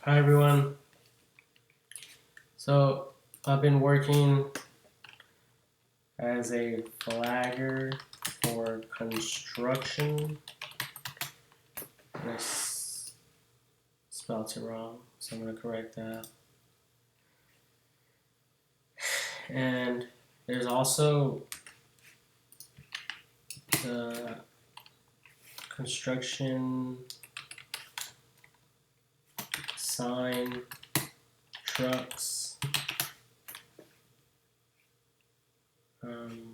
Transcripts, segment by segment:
Hi everyone. So I've been working as a flagger for construction. And spelled it wrong, so I'm gonna correct that. And there's also the construction sign trucks. Um,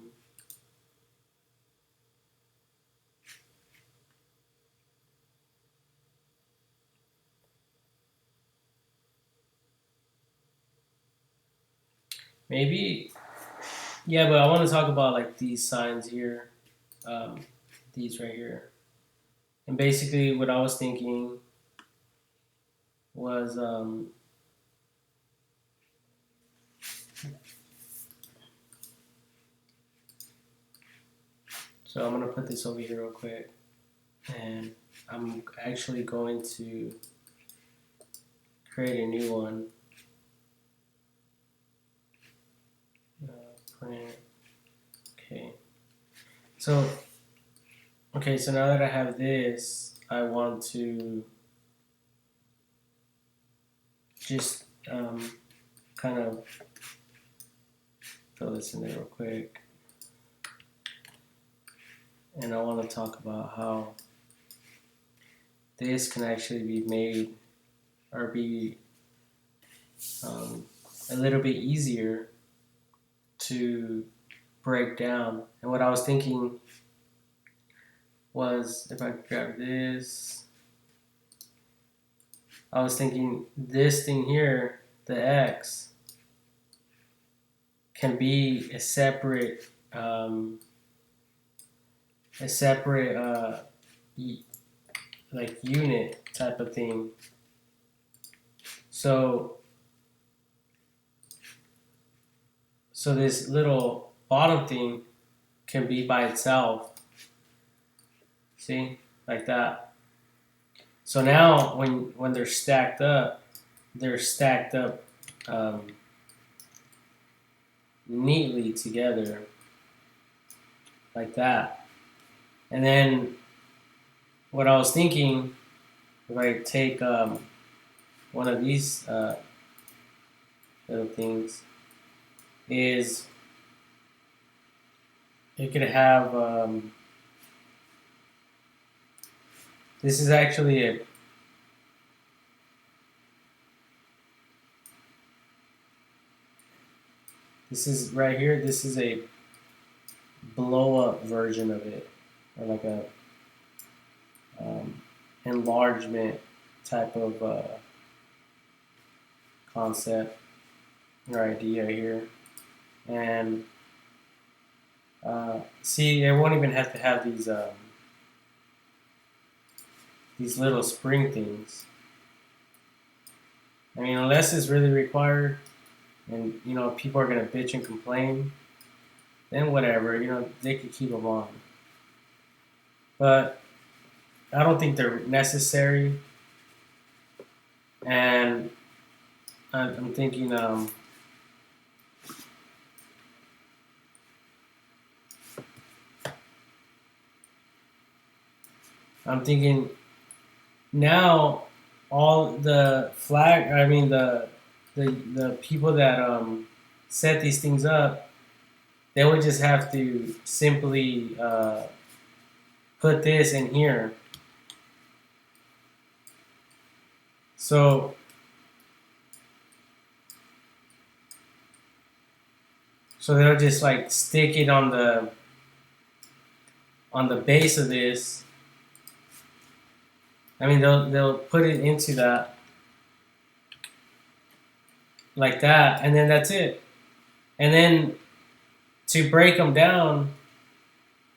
Maybe, yeah, but I want to talk about like these signs here, um, these right here. And basically, what I was thinking was so I'm gonna put this over here real quick, and I'm actually going to create a new one. Print. Okay. So so now that I have this, I want to just kind of fill this in there real quick, and I want to talk about how this can actually be made or be a little bit easier to break down. And what I was thinking was if I grab this, I was thinking this thing here, the X, can be a separate like unit type of thing. So this little bottom thing can be by itself. See, like that. So now when they're stacked up um, neatly together like that. And then what I was thinking, if I take one of these little things, is it could have this is actually a this is right here. This is a blow up version of it, or like a enlargement type of concept or idea here. And see, it won't even have to have these little spring things. I mean, unless it's really required, and people are gonna bitch and complain, then whatever, they could keep them on. But I don't think they're necessary, and I'm thinking now all the the people that set these things up, they would just have to simply put this in here. So they'll just like stick it on the base of this. I mean, they'll put it into that like that, and then that's it. And then to break them down,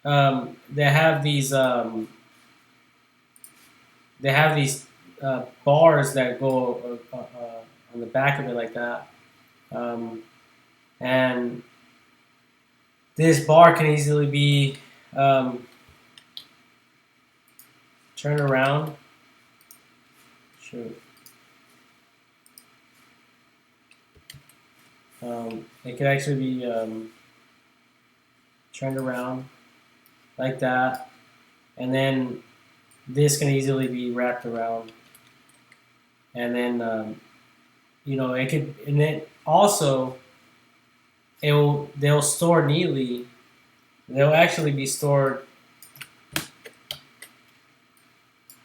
they have these bars that go on the back of it like that, and this bar can easily be turned around. Shoot. It could actually be turned around like that, and then this can easily be wrapped around, and then it could, and then also they'll store neatly. They'll actually be stored,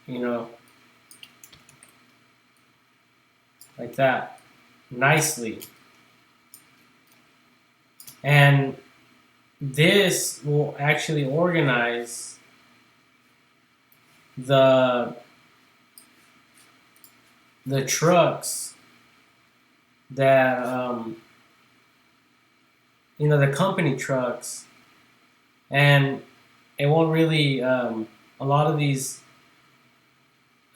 you know, like that, nicely, and this will actually organize the trucks that the company trucks, and it won't really a lot of these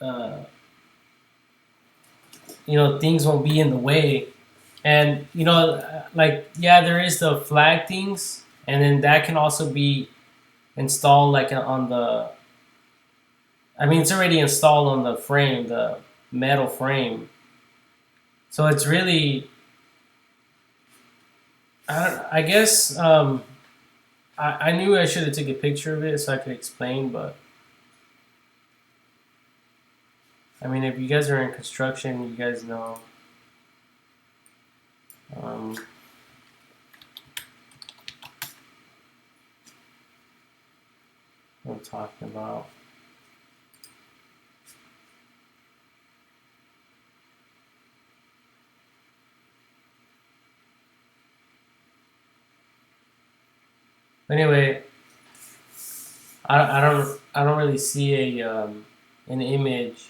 uh, things won't be in the way, and like, yeah, there is the flag things, and then that can also be installed like on the, I mean, it's already installed on the frame, the metal frame. So it's really, I guess, I knew I should have took a picture of it so I could explain, but I mean, if you guys are in construction, you guys know um, what I'm talking about. Anyway, I don't really see an image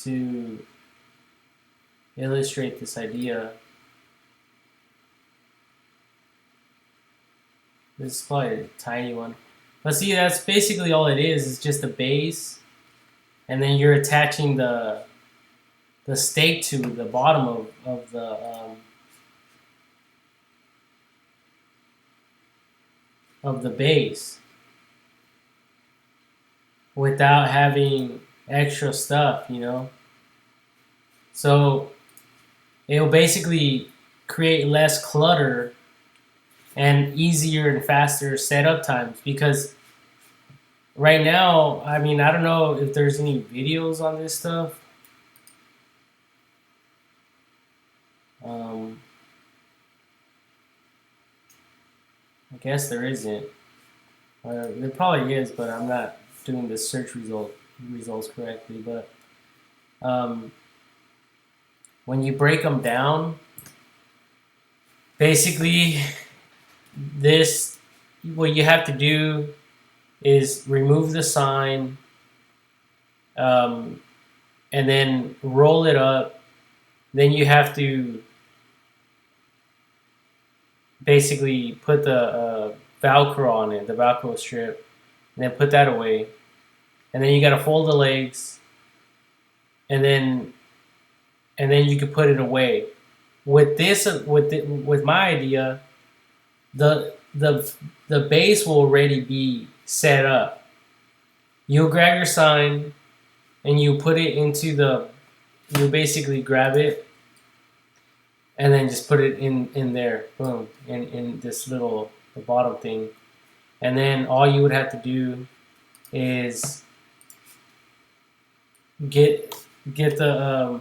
to illustrate this idea. This is probably a tiny one, but see, that's basically all it is. It's just a base, and then you're attaching the stake to the bottom of the base without having extra stuff. So it'll basically create less clutter and easier and faster setup times, because right now, I mean, I don't know if there's any videos on this stuff. I guess there isn't. There probably is, but I'm not doing the search results correctly. But um, when you break them down, basically, what you have to do is remove the sign, um, and then roll it up. Then you have to basically put the Velcro on it, the Velcro strip, and then put that away. And then you got to fold the legs, and then you can put it away. With this, with my idea, the base will already be set up. You'll grab your sign, and you put it into you basically grab it, and then just put it in there, boom, in this little the bottom thing, and then all you would have to do is get the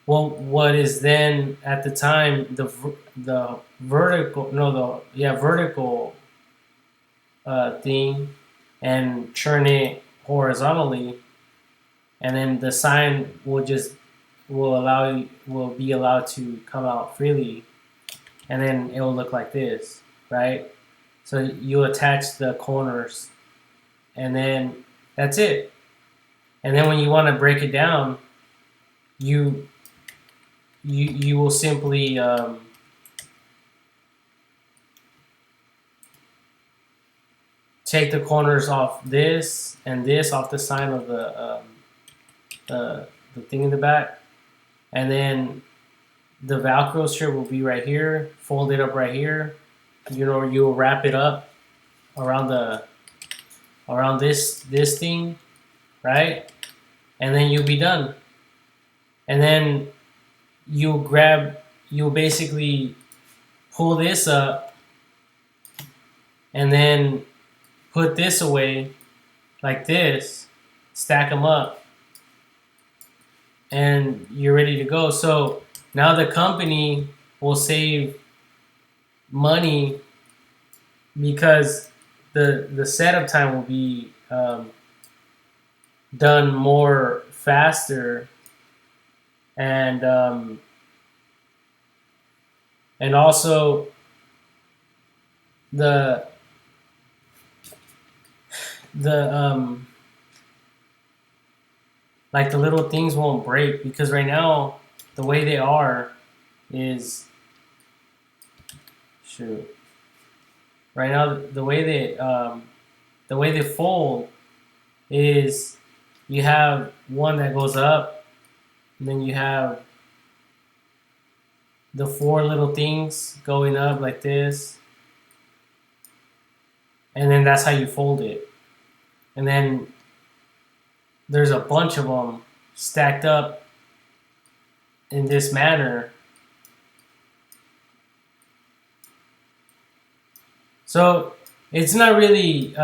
what is then at the time the vertical, no, vertical thing, and turn it horizontally, and then the sign will be allowed to come out freely, and then it will look like this, right? So you attach the corners, and then that's it. And then when you want to break it down, you will simply take the corners off this and this off the sign of the thing in the back, and then the Velcro strip will be right here, fold it up right here. You'll wrap it up around this thing, right? And then you'll be done. And then you'll grab you'll basically pull this up and then put this away like this, stack them up, and you're ready to go. So now the company will save money because the setup time will be done more faster, and also the the like the little things won't break, because right now the way they are is, shoot, right now the way they fold is you have one that goes up, and then you have the four little things going up like this, and then that's how you fold it. And then there's a bunch of them stacked up in this manner. So it's not really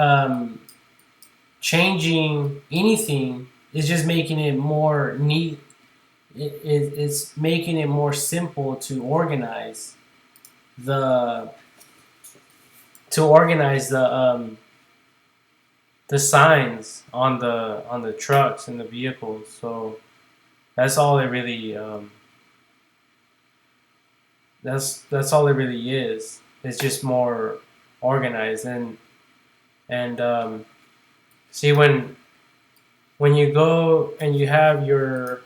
changing anything. It's just making it more neat. It's making it more simple to organize the the signs on the trucks and the vehicles. So that's all it really that's all it really is. It's just more organized. And see, when you go and you have your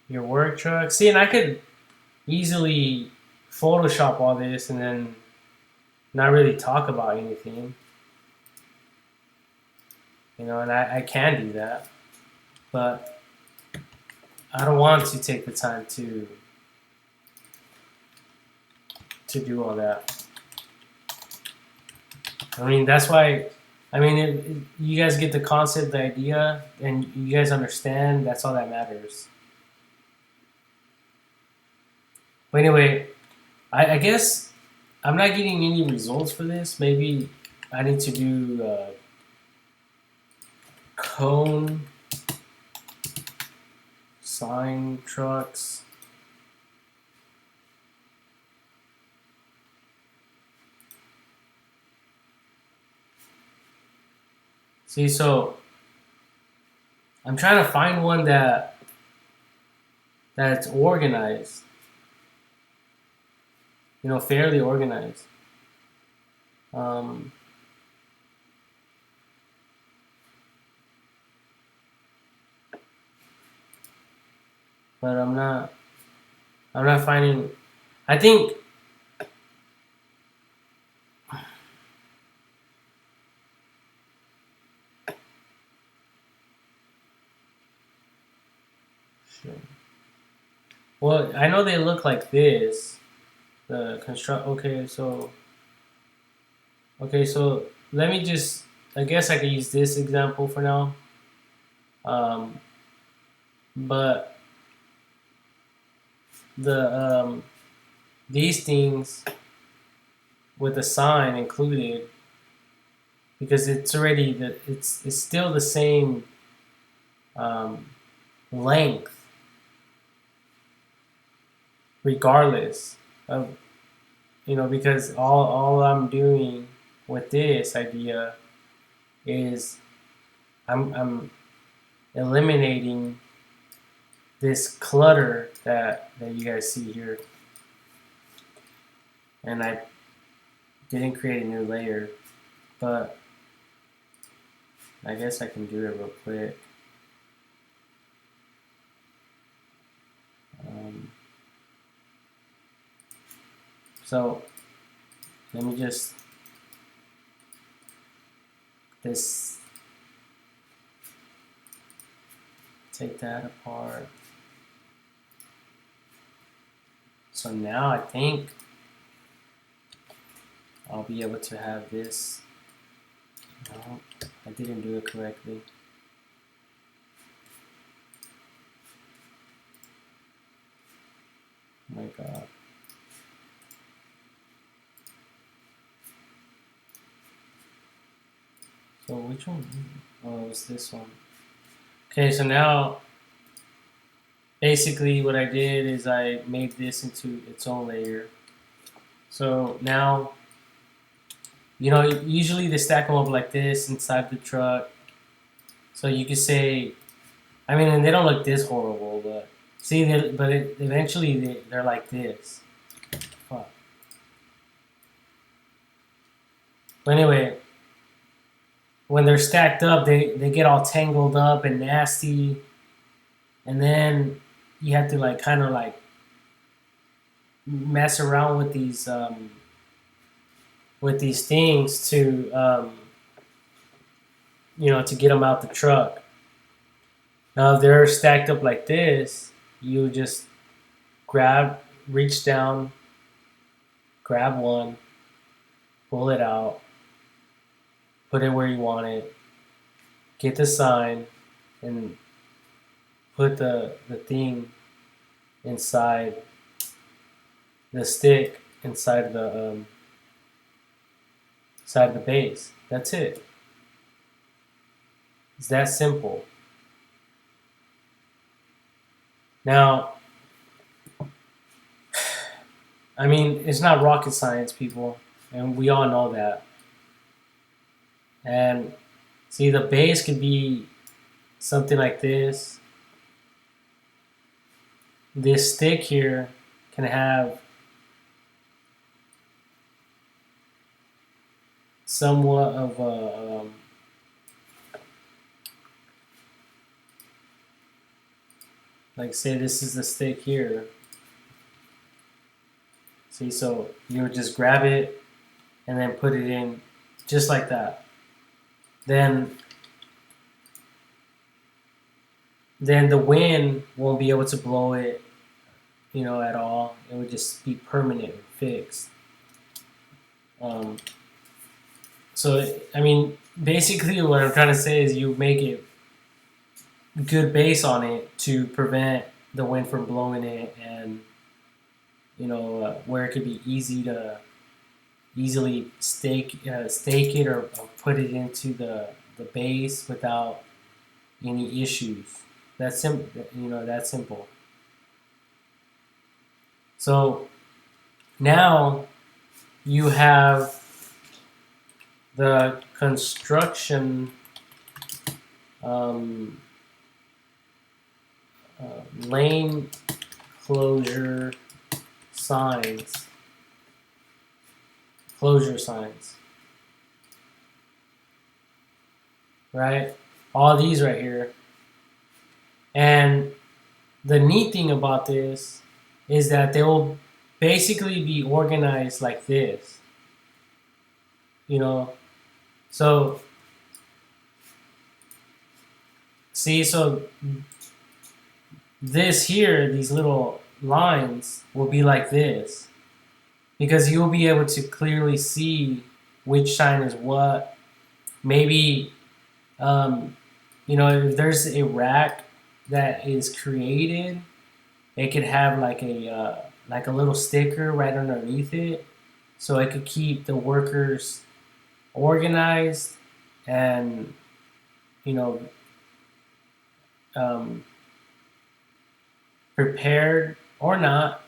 work truck. See, and I could easily Photoshop all this and then not really talk about anything. You know, and I can do that, but I don't want to take the time to do all that. I mean, that's why. I mean, you guys get the concept, the idea, and you guys understand. That's all that matters. But anyway, I guess I'm not getting any results for this. Maybe I need to do cone sign trucks. See, so I'm trying to find one that's organized. You know, fairly organized. But I'm not finding. I think sure. Well, I know they look like this. The construct. Okay, so let me just. I guess I could use this example for now. Um, but the these things with the sign included, because it's already it's still the same um, length regardless of, you know, because all I'm doing with this idea is I'm eliminating this clutter that you guys see here, and I didn't create a new layer, but I guess I can do it real quick. So let me just take that apart. So now I think I'll be able to have this. No, I didn't do it correctly. Oh my God. Which one? Oh, it was this one. Okay, so now basically what I did is I made this into its own layer. So now, usually they stack them up like this inside the truck. So you could say, I mean, and they don't look this horrible, but see, eventually they're like this. Fuck. But anyway, when they're stacked up, they get all tangled up and nasty, and then you have to like kind of like mess around with these things to to get them out the truck. Now if they're stacked up like this, you just reach down, grab one, pull it out, put it where you want it, get the sign, and put the thing inside the stick inside the side of the base. That's it. It's that simple. Now, I mean, it's not rocket science, people, and we all know that. And see, the base could be something like this. This stick here can have somewhat of a like, say this is the stick here. See, so you would just grab it and then put it in just like that. Then the wind won't be able to blow it, at all. It would just be permanent, fixed. So, I mean, basically what I'm trying to say is you make it good base on it to prevent the wind from blowing it, and where it could be easily stake it or put it into the base without any issues. That's simple. That's simple. So now you have the construction lane closure signs. Right? All these right here. And the neat thing about this is that they will basically be organized like this. So see, so this here, these little lines will be like this, because you'll be able to clearly see which sign is what. Maybe, if there's a rack that is created, it could have like a little sticker right underneath it, so it could keep the workers organized and prepared, or not,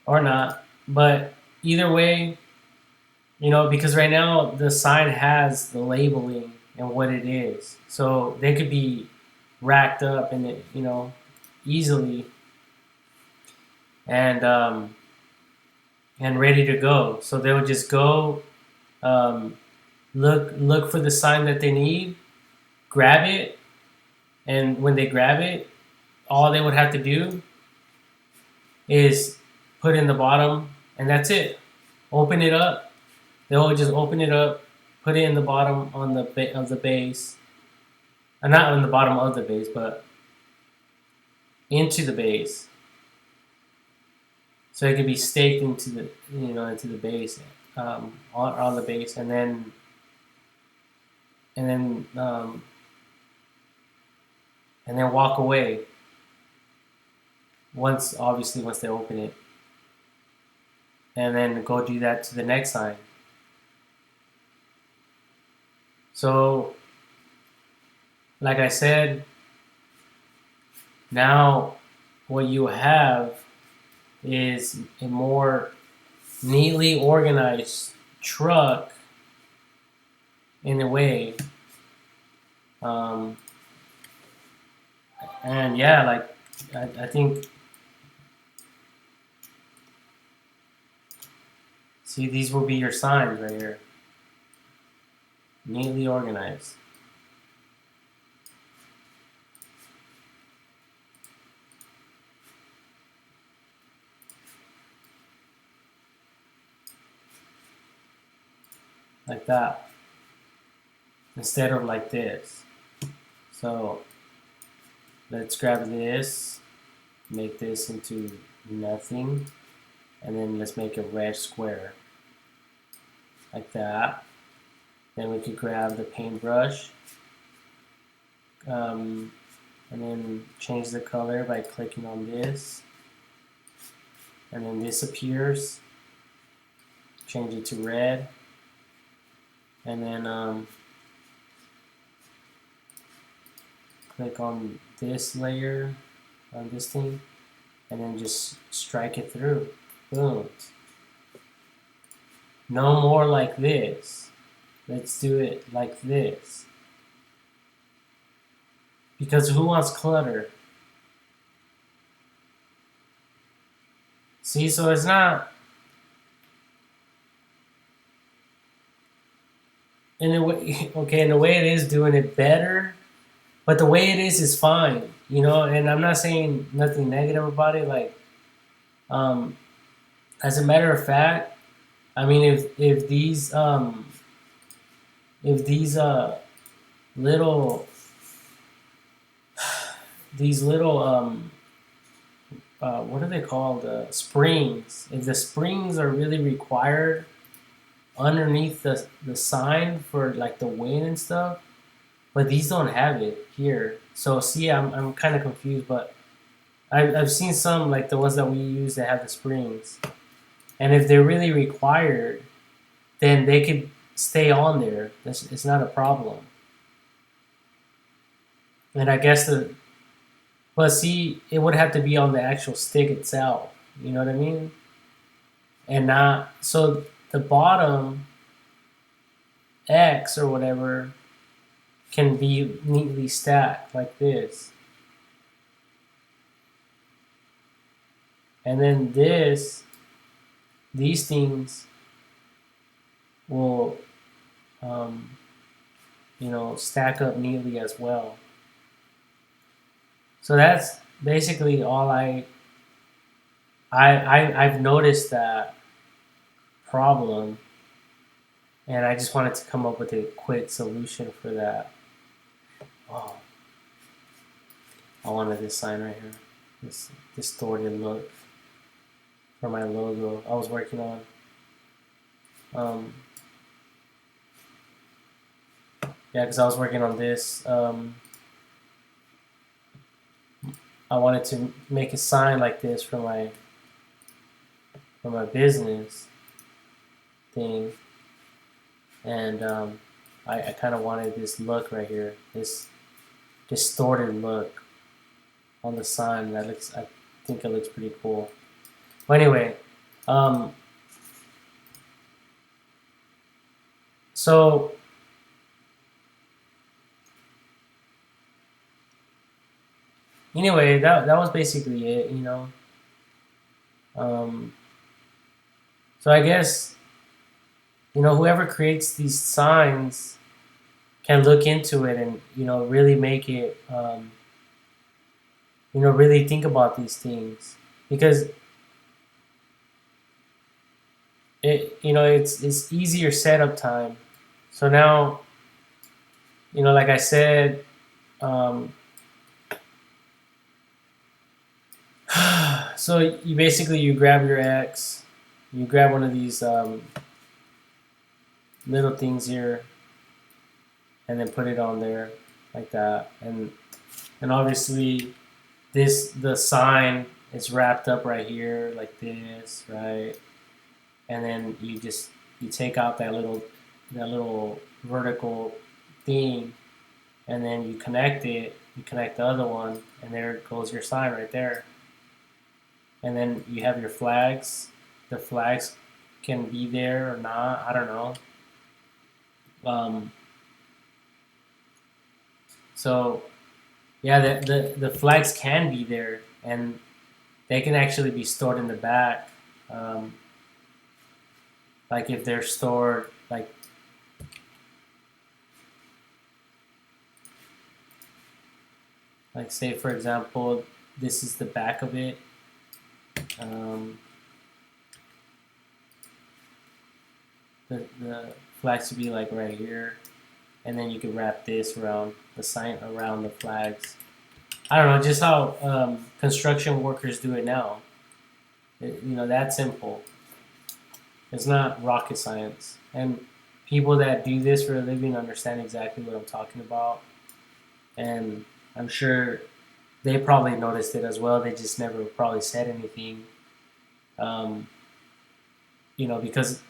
or not. But either way, because right now the sign has the labeling and what it is, so they could be racked up in it, easily, and ready to go. So they would just go, look for the sign that they need, grab it, and when they grab it, all they would have to do is put in the bottom, and that's it. Open it up. They'll just open it up, put it in the bottom of the base, not on the bottom of the base, but into the base, so it can be staked into the base, on the base, and then walk away. Once they open it, and then go do that to the next sign. So, like I said, now what you have is a more neatly organized truck in a way. Um, and yeah, like I think, see, these will be your signs right here. Neatly organized. Like that. Instead of like this. So let's grab this, make this into nothing, and then let's make a red square. Like that. Then we could grab the paintbrush, and then change the color by clicking on this. And then this appears. Change it to red. And then click on this layer, on this thing, and then just strike it through. Boom. No more like this. Let's do it like this. Because who wants clutter? See, so it's not, in a way, okay, in a way it is doing it better, but the way it is fine, you know, and I'm not saying nothing negative about it, like, um, as a matter of fact, I mean, if these little these little what are they called, springs, if the springs are really required underneath the sign for like the wind and stuff, but these don't have it here. So see, I'm kind of confused, but I've seen some like the ones that we use that have the springs, and if they're really required, then they could stay on there. It's not a problem. And I guess but see, it would have to be on the actual stick itself. You know what I mean? And not so the bottom X or whatever can be neatly stacked like this. And then these things will, um, stack up neatly as well. So that's basically all I've noticed that problem, and I just wanted to come up with a quick solution for that. Oh, I wanted this sign right here, this distorted look for my logo I was working on. Yeah, because I was working on this. I wanted to make a sign like this for my business thing, and I kind of wanted this look right here, this distorted look on the sign. That looks, I think it looks pretty cool. But anyway, um, so anyway, that was basically it, you know. Um, so I guess, whoever creates these signs can look into it and really make it, really think about these things, because it's easier setup time. So now, like I said, um, so you grab your X, you grab one of these little things here, and then put it on there like that, and obviously the sign is wrapped up right here like this, right? And then you take out that little vertical thing, and then you connect it, you connect the other one, and there goes your sign right there. And then you have your flags. The flags can be there or not. I don't know. Um, so yeah, the flags can be there, and they can actually be stored in the back. Um, like if they're stored like say for example, this is the back of it. Um, the flags would be like right here, and then you can wrap this around the sign around the flags. I don't know, just how construction workers do it now. That simple. It's not rocket science, and people that do this for a living understand exactly what I'm talking about. And I'm sure they probably noticed it as well. They just never probably said anything, um, because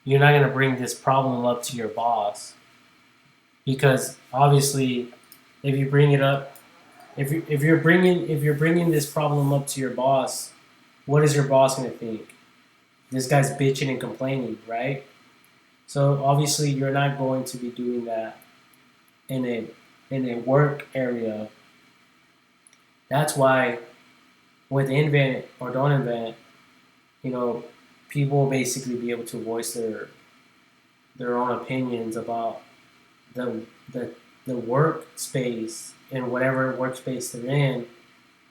you're not gonna bring this problem up to your boss because obviously, if you bring it up, if you're bringing this problem up to your boss, what is your boss gonna think? This guy's bitching and complaining, right? So obviously, you're not going to be doing that in a work area. That's why with invent or don't invent, you know, people will basically be able to voice their own opinions about the the the workspace and whatever workspace they're in,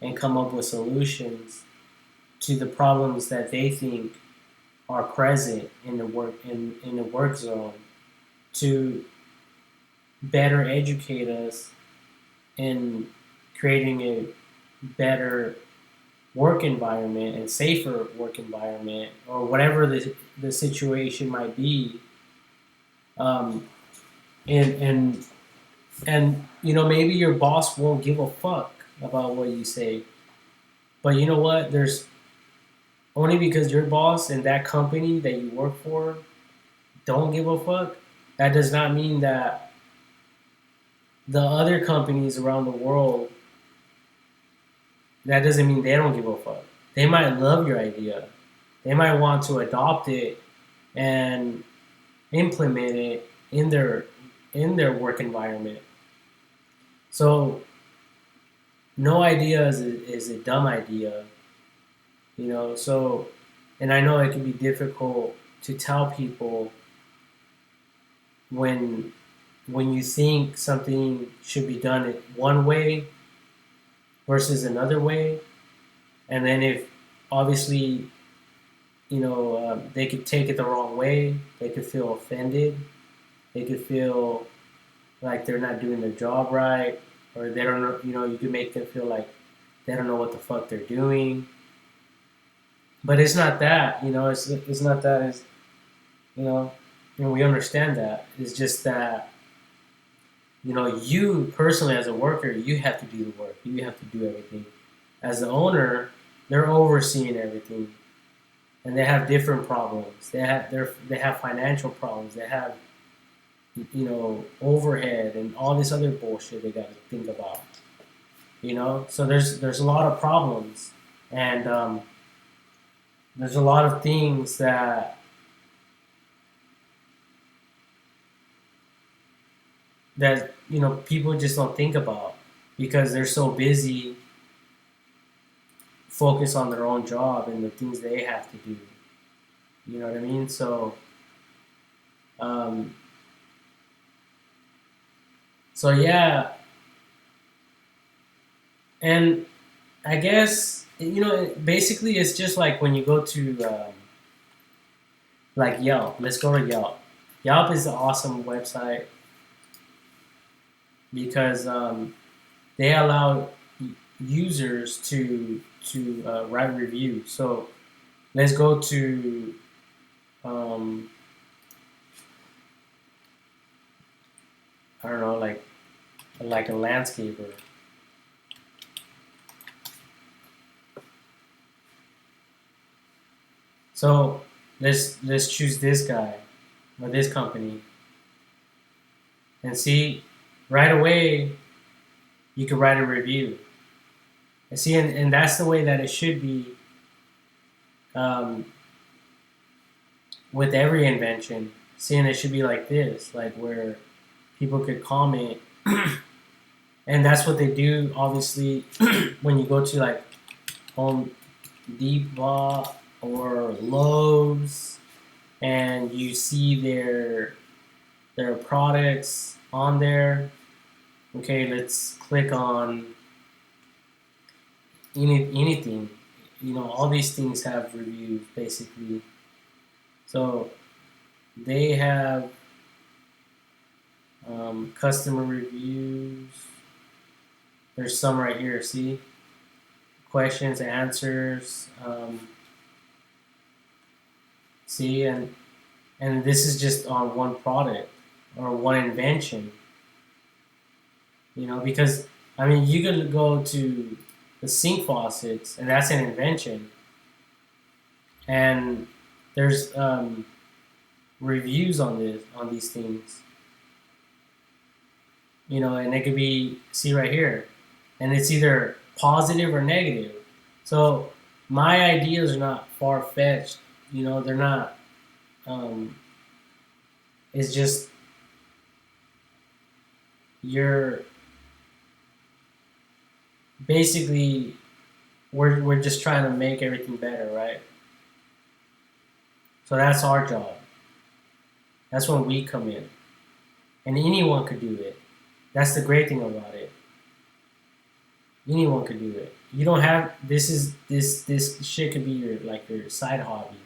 and come up with solutions to the problems that they think are present in the work zone to better educate us in creating a better work environment and safer work environment or whatever the situation might be. um, and maybe your boss won't give a fuck about what you say, but you know what, there's only because your boss and that company that you work for don't give a fuck, that does not mean that the other companies around the world, that doesn't mean they don't give a fuck. They might love your idea. They might want to adopt it and implement it in their work environment. So no idea is a dumb idea, So, and I know it can be difficult to tell people when when you think something should be done one way versus another way, and then if obviously they could take it the wrong way, they could feel offended, they could feel like they're not doing their job right, or they don't know. You can make them feel like they don't know what the fuck they're doing. But it's not that. It's not that. It's you know, we understand that. It's just that you personally as a worker, you have to do the work. You have to do everything. As the owner, they're overseeing everything, and they have different problems. They have financial problems. They have overhead and all this other bullshit they got to think about. So there's a lot of problems, and there's a lot of things that people just don't think about because they're so busy focused on their own job and the things they have to do. You know what I mean? Um, so yeah, and I guess basically it's just like when you go to like Yelp. Let's go to Yelp. Yelp is an awesome website because they allow users to write reviews. So let's go to um, I don't know, like a landscaper. So let's choose this guy or this company, And see, right away, you could write a review. And see, and that's the way that it should be um, with every invention. Seeing it should be like this, like where people could comment. And that's what they do, obviously, when you go to like Home Depot or Lowe's and you see their products on there. Okay, let's click on anything. You know, all these things have reviews basically. So they have customer reviews. There's some right here. See, questions, answers. See, and this is just on one product or one invention. You know, because I mean, you could go to the sink faucets, and that's an invention. And there's reviews on these things. You know, and it could be see right here, and it's either positive or negative. So my ideas are not far fetched. You know, they're not. Um, it's just you're basically we're just trying to make everything better, right? So that's our job. That's when we come in, and anyone could do it. That's the great thing about it. Anyone could do it. You don't have this shit could be your side hobby.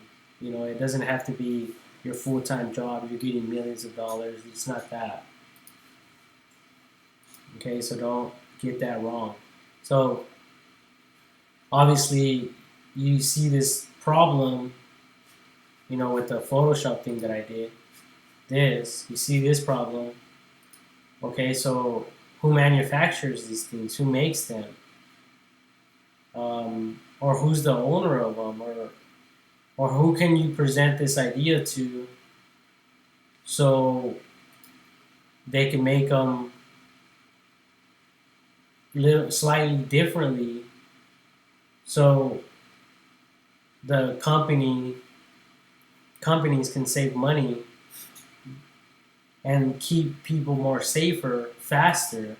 You know, it doesn't have to be your full time job. You're getting millions of dollars. It's not that. Okay, so don't get that wrong. So obviously you see this problem, you know, with the Photoshop thing that I did. You see this problem. Okay, so who manufactures these things? Who makes them? Or who's the owner of them? Or who can you present this idea to so they can make them slightly differently so the companies can save money and keep people more safer faster,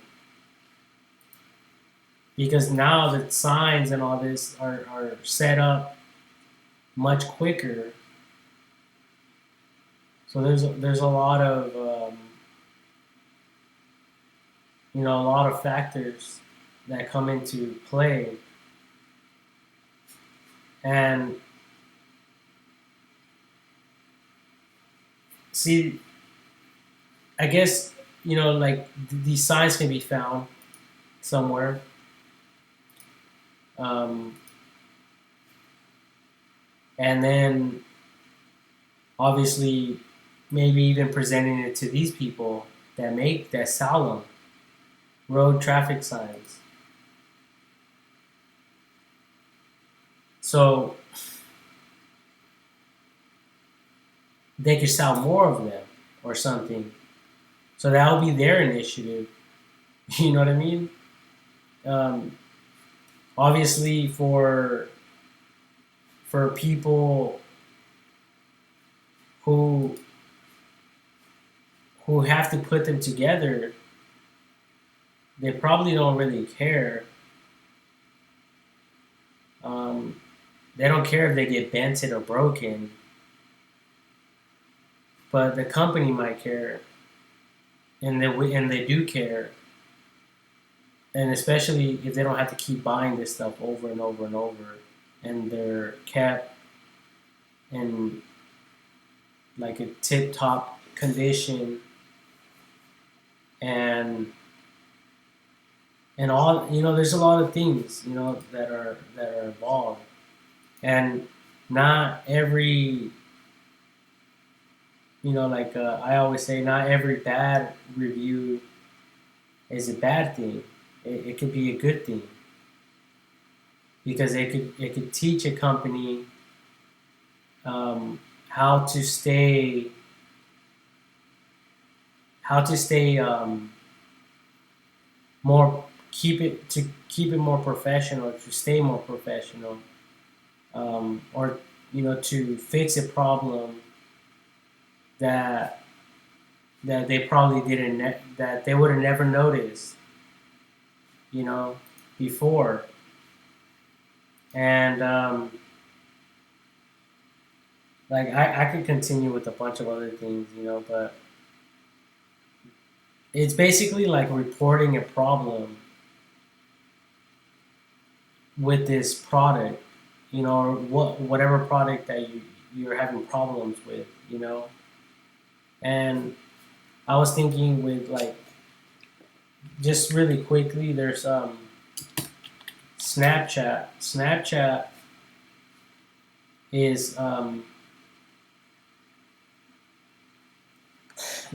because now the signs and all this are set up much quicker. So there's a lot of you know, a lot of factors that come into play. And see, I guess, you know, like these signs can be found somewhere. Um, and then obviously maybe even presenting it to these people that sell them road traffic signs. So they could sell more of them or something. So that'll be their initiative. You know what I mean? Um, obviously, for people who have to put them together, they probably don't really care. They don't care if they get dented or broken, but the company might care, and they do care, and especially if they don't have to keep buying this stuff over and over and over, and they're kept in like a tip top condition, and all, you know, there's a lot of things, you know, that are involved, and not every, you know, like I always say, not every bad review is a bad thing. It could be a good thing, because it could teach a company how to stay more keep it more professional, to stay more professional, or to fix a problem that they probably didn't that they would have never noticed, you know, before. And like I could continue with a bunch of other things, but it's basically like reporting a problem with this product, or whatever product that you're having problems with, And I was thinking with like just really quickly, there's Snapchat. Snapchat is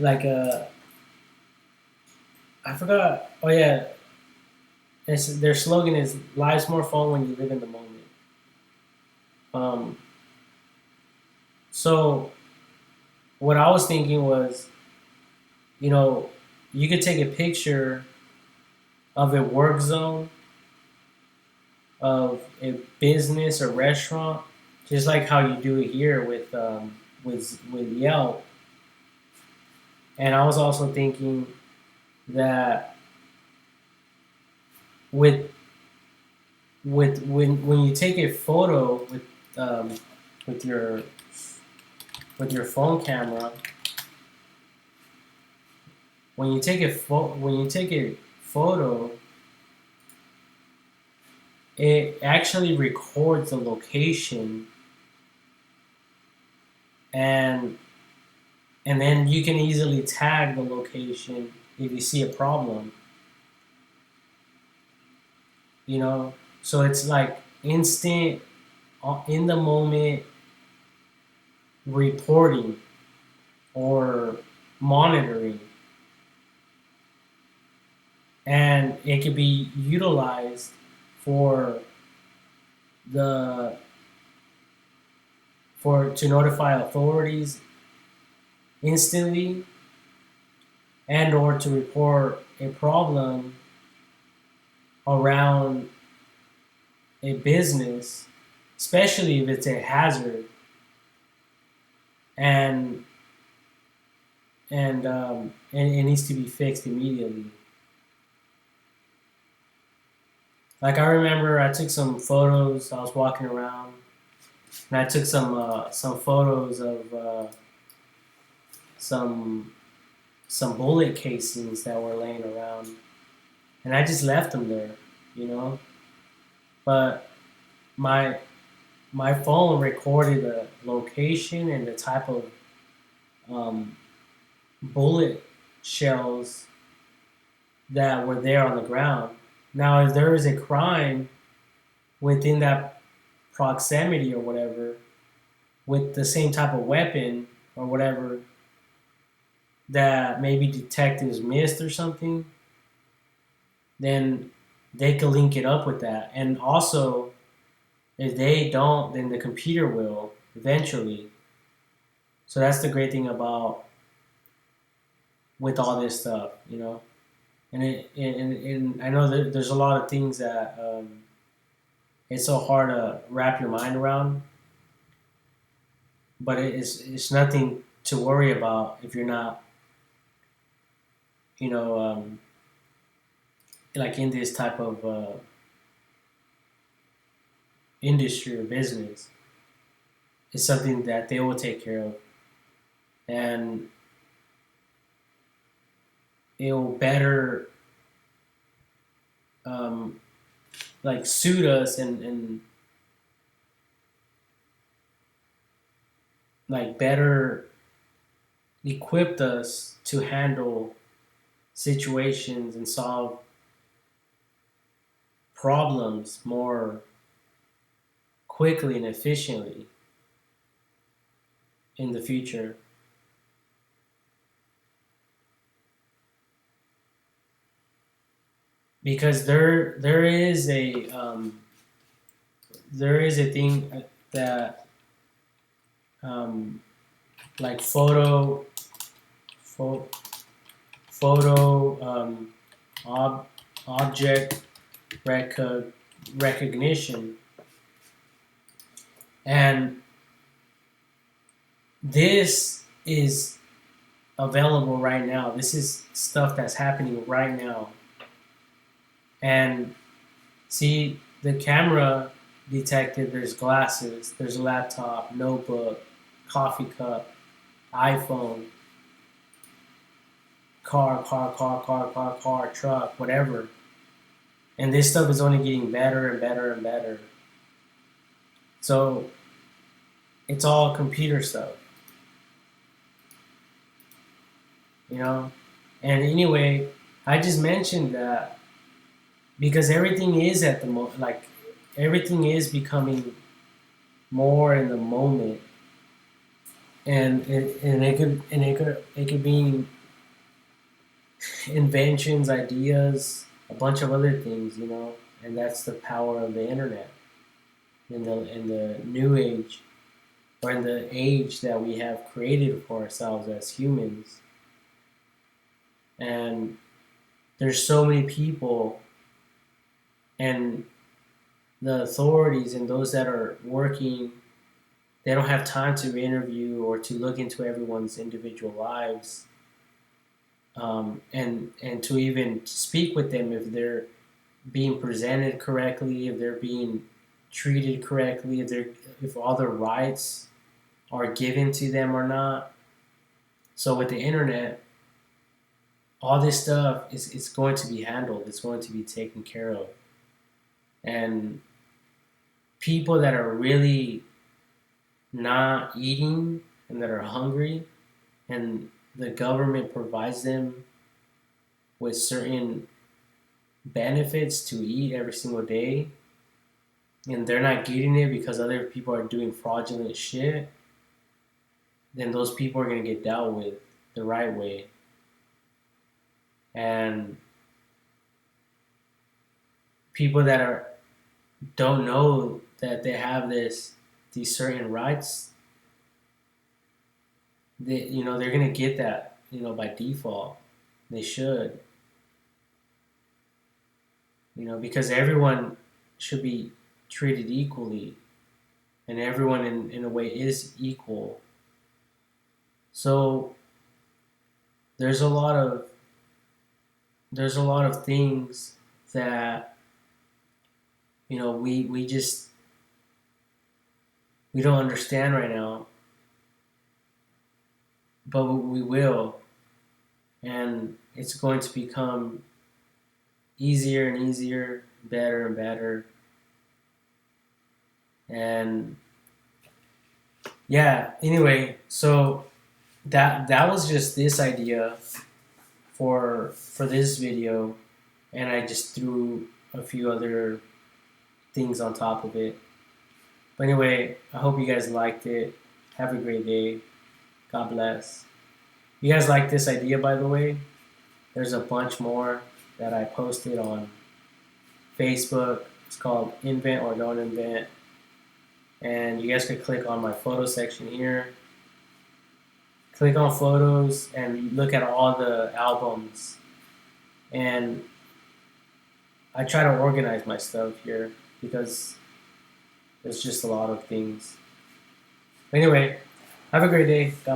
like a I forgot. Oh yeah, their slogan is "Life's more fun when you live in the moment." Um, so what I was thinking was, you know, you could take a picture of a work zone, of a business or restaurant, just like how you do it here with Yelp. And I was also thinking that with when you take a photo um, with your phone camera, when you take a photo, it actually records the location, and then you can easily tag the location if you see a problem. So it's like instant, in the moment reporting or monitoring, and it can be utilized for the to notify authorities instantly, and or to report a problem around a business, especially if it's a hazard, and and it needs to be fixed immediately. Like I remember, I took some photos. I was walking around, and I took some photos of some bullet casings that were laying around, and I just left them there, you know. But my phone recorded the location and the type of um, bullet shells that were there on the ground. Now, if there is a crime within that proximity or whatever, with the same type of weapon or whatever that maybe detectives missed or something, then they could link it up with that. And also, if they don't, then the computer will eventually. So that's the great thing about with all this stuff, And I know that there's a lot of things that it's so hard to wrap your mind around, but it's nothing to worry about if you're not, you know, like in this type of industry or business. It's something that they will take care of, and it will better like suit us, and like better equipped us to handle situations and solve problems more quickly and efficiently in the future. Because there is a thing that um, like photo photo object recognition, and this is available right now. This is stuff that's happening right now. And see, the camera detected there's glasses, there's a laptop, notebook, coffee cup, iPhone, car, truck, whatever. And this stuff is only getting better and better and better. So it's all computer stuff. You know? And anyway, I just mentioned that because everything is at the like everything is becoming more in the moment, and it could be inventions, ideas, a bunch of other things, you know, and that's the power of the internet in the new age, or in the age that we have created for ourselves as humans. And there's so many people, and the authorities and those that are working, they don't have time to interview or to look into everyone's individual lives, and to even speak with them if they're being presented correctly, if they're being treated correctly, if all their rights are given to them or not. So with the internet, all this stuff is going to be handled. It's going to be taken care of. And people that are really not eating and that are hungry, and the government provides them with certain benefits to eat every single day, and they're not getting it because other people are doing fraudulent shit, then those people are going to get dealt with the right way. And people that don't know that they have these certain rights, they're going to get that, by default. They should, because everyone should be treated equally, and everyone in a way is equal. So there's a lot of things that we don't understand right now, but we will, and it's going to become easier and easier, better and better. And yeah, anyway, so that was just this idea for this video, and I just threw a few other things on top of it. But anyway, I hope you guys liked it. Have a great day. God bless. You guys like this idea, by the way? There's a bunch more that I posted on Facebook. It's called Invent or Don't Invent. And you guys could click on my photo section here. Click on photos and look at all the albums. And I try to organize my stuff here because there's just a lot of things. Anyway, have a great day. God bless.